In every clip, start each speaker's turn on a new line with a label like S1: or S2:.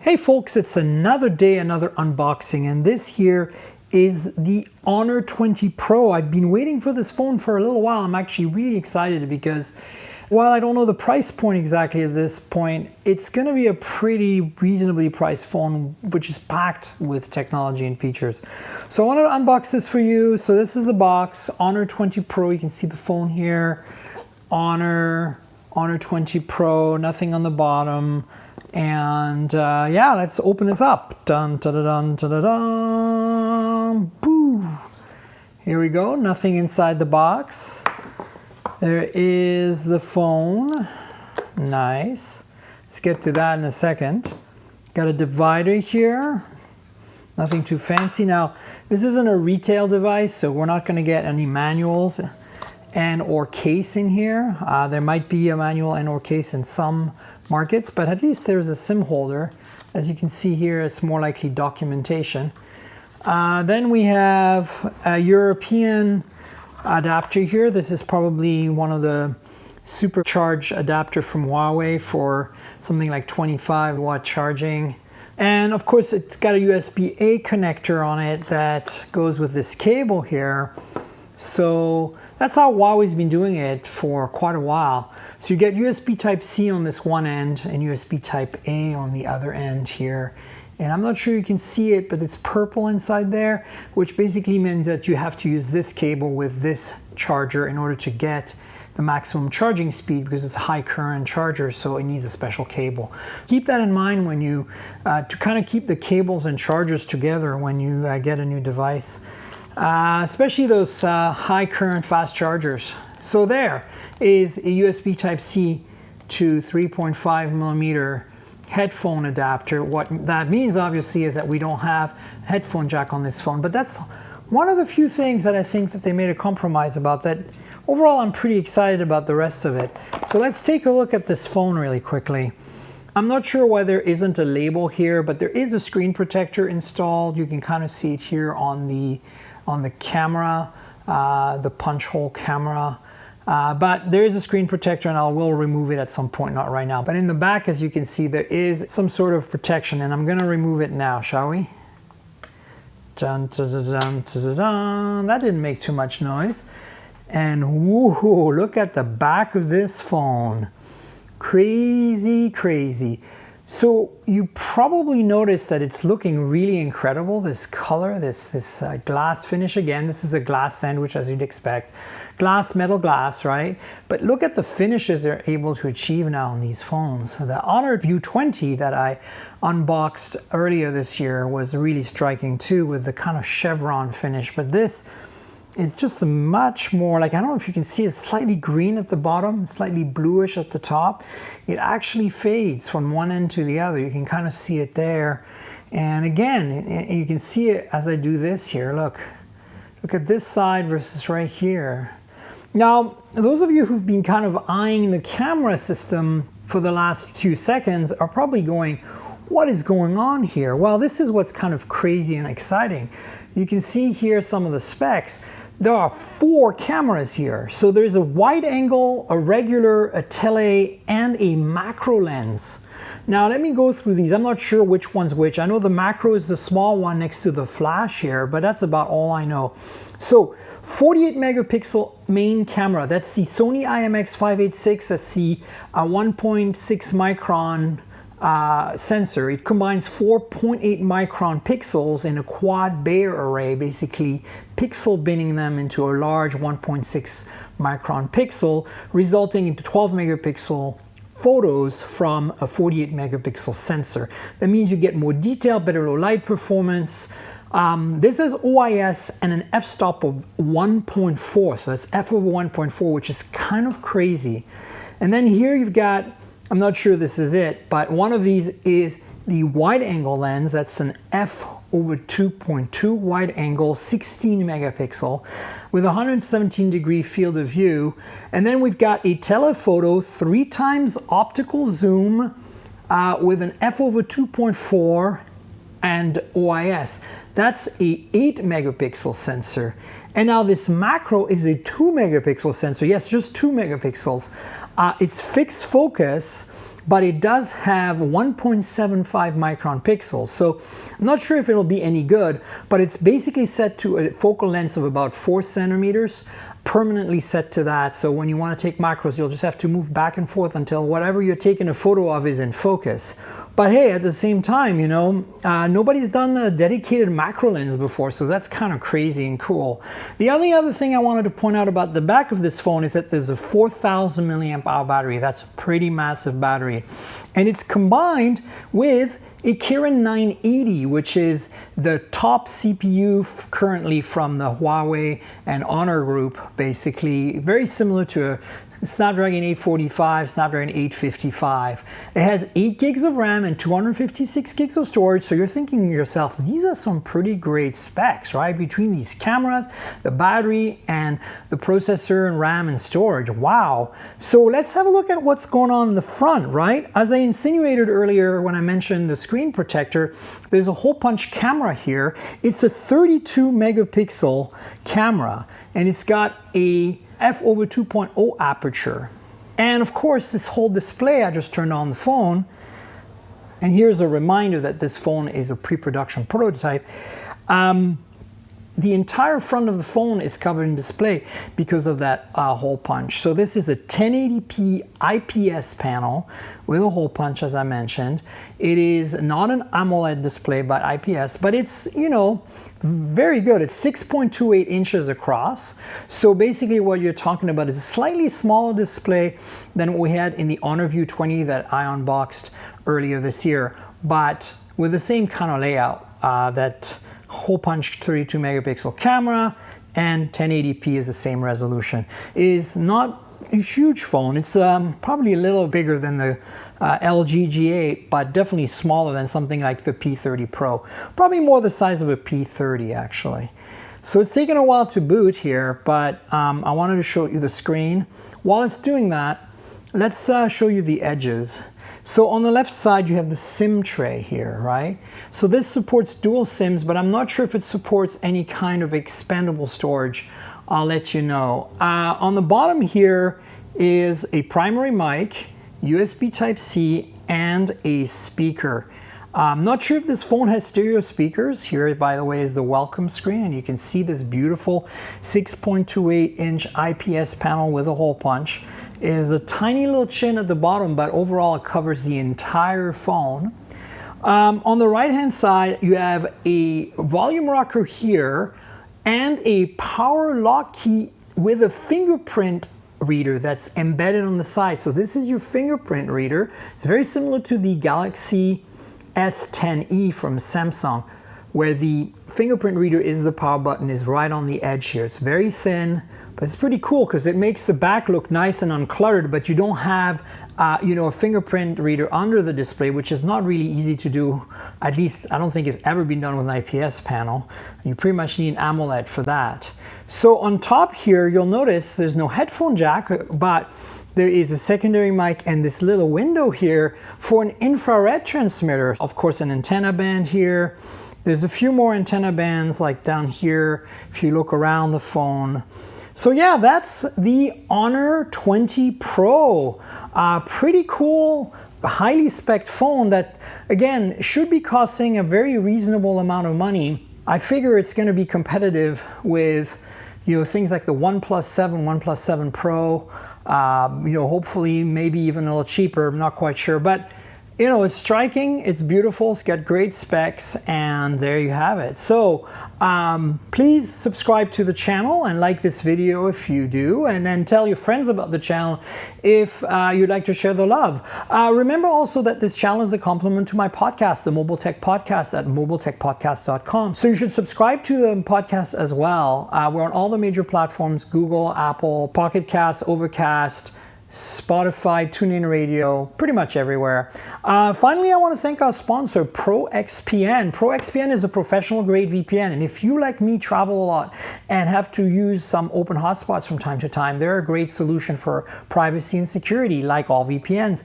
S1: Hey folks, it's another day, another unboxing, and this here is the Honor 20 Pro. I've been waiting for this phone for a little while. I'm actually really excited because while I don't know the price point exactly at this point, it's going to be a pretty reasonably priced phone which is packed with technology and features. So I wanted to unbox this for you. So this is the box, Honor 20 Pro. You can see the phone here, Honor 20 Pro, nothing on the bottom. And yeah, let's open this up. Dun, da, da, dun, da, da, dun. Boo. Here we go, nothing inside the box. There is the phone. Nice. Let's get to that in a second. Got a divider here. Nothing too fancy. Now, this isn't a retail device, so we're not going to get any manuals and or case in here. There might be a manual and or case in some markets, but at least there's a SIM holder. As you can see here, it's more likely documentation. Then we have a European adapter here. This is probably one of the SuperCharge adapter from Huawei for something like 25-watt charging. And of course, it's got a USB-A connector on it that goes with this cable here. So that's how Huawei's been doing it for quite a while. So you get USB Type-C on this one end and USB Type-A on the other end here. And I'm not sure you can see it, but it's purple inside there, which basically means that you have to use this cable with this charger in order to get the maximum charging speed, because it's a high current charger, so it needs a special cable. Keep that in mind when you, to kind of keep the cables and chargers together when you get a new device. Especially those high current fast chargers. So there is a USB Type-C to 3.5 millimeter headphone adapter. What that means obviously is that we don't have a headphone jack on this phone, but that's one of the few things that I think that they made a compromise about. That overall I'm pretty excited about the rest of it. So let's take a look at this phone really quickly. I'm not sure why there isn't a label here, but there is a screen protector installed. You can kind of see it here on the camera, the punch hole camera. But there is a screen protector, and I will remove it at some point, not right now. But in the back, as you can see, there is some sort of protection, and I'm going to remove it now, shall we? Dun, dun, dun, dun, dun, dun. That didn't make too much noise. And whoa, look at the back of this phone. Crazy, crazy. So you probably noticed that it's looking really incredible, this color, this glass finish. Again, this is a glass sandwich, as you'd expect. Glass, metal glass, right? But look at the finishes they're able to achieve now on these phones. The Honor View 20 that I unboxed earlier this year was really striking too, with the kind of chevron finish. But this is just much more, like, I don't know if you can see, it's slightly green at the bottom, slightly bluish at the top. It actually fades from one end to the other. You can kind of see it there. And again, you can see it as I do this here. Look at this side versus right here. Now, those of you who've been kind of eyeing the camera system for the last few seconds are probably going, what is going on here? Well, this is what's kind of crazy and exciting. You can see here some of the specs. There are 4 cameras here. So there's a wide angle, a regular, a tele, and a macro lens. Now let me go through these. I'm not sure which one's which. I know the macro is the small one next to the flash here, but that's about all I know. So 48 megapixel main camera. That's the Sony IMX586. That's the 1.6 micron sensor. It combines 4.8 micron pixels in a quad Bayer array, basically pixel binning them into a large 1.6 micron pixel, resulting into 12 megapixel photos from a 48 megapixel sensor. That means you get more detail, better low light performance. This has OIS and an f-stop of 1.4, so that's f over 1.4, which is kind of crazy. And then here you've got, I'm not sure this is it, but one of these is the wide angle lens. That's an f over 2.2 wide angle, 16 megapixel with 117 degree field of view. And then we've got a telephoto 3 times optical zoom with an f over 2.4 and OIS. That's a 8 megapixel sensor. And now this macro is a 2 megapixel sensor. Yes, just 2 megapixels. It's fixed focus but it does have 1.75 micron pixels. So I'm not sure if it'll be any good, but it's basically set to a focal length of about 4 centimeters, permanently set to that. So when you want to take macros, you'll just have to move back and forth until whatever you're taking a photo of is in focus. But hey, at the same time, you know, nobody's done a dedicated macro lens before, so that's kind of crazy and cool. The only other thing I wanted to point out about the back of this phone is that there's a 4,000 milliamp hour battery. That's a pretty massive battery. And it's combined with a Kirin 980, which is the top CPU currently from the Huawei and Honor group, basically very similar to a Snapdragon 845, Snapdragon 855. It has 8 gigs of RAM and 256 gigs of storage, so you're thinking to yourself, these are some pretty great specs, right? Between these cameras, the battery, and the processor and RAM and storage. Wow. So let's have a look at what's going on in the front, right? As I insinuated earlier when I mentioned the screen protector, there's a hole punch camera here. It's a 32 megapixel camera, and it's got a f/2.0 aperture. And of course, this whole display, I just turned on the phone, and here's a reminder that this phone is a pre-production prototype. The entire front of the phone is covered in display because of that hole punch. So this is a 1080p IPS panel with a hole punch, as I mentioned. It is not an AMOLED display, but IPS, but it's, you know, very good. It's 6.28 inches across. So basically what you're talking about is a slightly smaller display than what we had in the Honor View 20 that I unboxed earlier this year, but with the same kind of layout, that hole punch 32 megapixel camera, and 1080p is the same resolution. It is not a huge phone. It's probably a little bigger than the LG G8, but definitely smaller than something like the P30 Pro. Probably more the size of a P30 actually. So it's taken a while to boot here, but I wanted to show you the screen. While it's doing that, let's show you the edges. So on the left side, you have the SIM tray here, right? So this supports dual SIMs, but I'm not sure if it supports any kind of expandable storage. I'll let you know. On the bottom here is a primary mic, USB Type-C, and a speaker. I'm not sure if this phone has stereo speakers. Here, by the way, is the welcome screen, and you can see this beautiful 6.28 inch IPS panel with a hole punch. It is a tiny little chin at the bottom, but overall it covers the entire phone. On the right hand side, you have a volume rocker here and a power lock key with a fingerprint reader that's embedded on the side. So this is your fingerprint reader. It's very similar to the Galaxy S10e from Samsung, where the fingerprint reader is the power button, is right on the edge here. It's very thin, but it's pretty cool because it makes the back look nice and uncluttered, but you don't have you know, a fingerprint reader under the display, which is not really easy to do. At least I don't think it's ever been done with an IPS panel. You pretty much need an AMOLED for that. So on top here, you'll notice there's no headphone jack, but there is a secondary mic and this little window here for an infrared transmitter. Of course, an antenna band here. There's a few more antenna bands like down here if you look around the phone. So yeah, that's the Honor 20 Pro. Pretty cool, highly spec'd phone that, again, should be costing a very reasonable amount of money. I figure it's going to be competitive with, you know, things like the OnePlus 7, OnePlus 7 Pro. You know, hopefully maybe even a little cheaper. I'm not quite sure, but you know, it's striking, it's beautiful, it's got great specs, and there you have it. So please subscribe to the channel and like this video if you do, and then tell your friends about the channel if you'd like to share the love. Remember also that this channel is a complement to my podcast, the Mobile Tech Podcast at mobiletechpodcast.com. So you should subscribe to the podcast as well. We're on all the major platforms: Google, Apple, Pocket Cast, Overcast, Spotify, TuneIn Radio, pretty much everywhere. Finally, I want to thank our sponsor, ProXPN. ProXPN is a professional grade VPN, and if you, like me, travel a lot and have to use some open hotspots from time to time, they're a great solution for privacy and security, like all VPNs.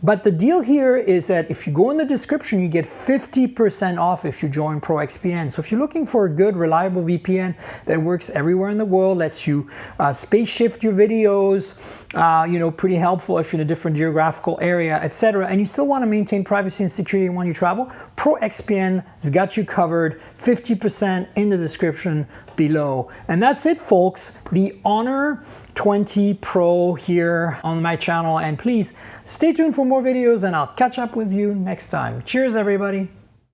S1: But the deal here is that if you go in the description, you get 50% off if you join ProXPN. So if you're looking for a good, reliable VPN that works everywhere in the world, lets you space shift your videos, you know, pretty helpful if you're in a different geographical area, etc. And you still want to maintain privacy and security when you travel, Pro XPN has got you covered. 50% in the description below. And that's it, folks. The Honor 20 Pro here on my channel. And please stay tuned for more videos, and I'll catch up with you next time. Cheers, everybody.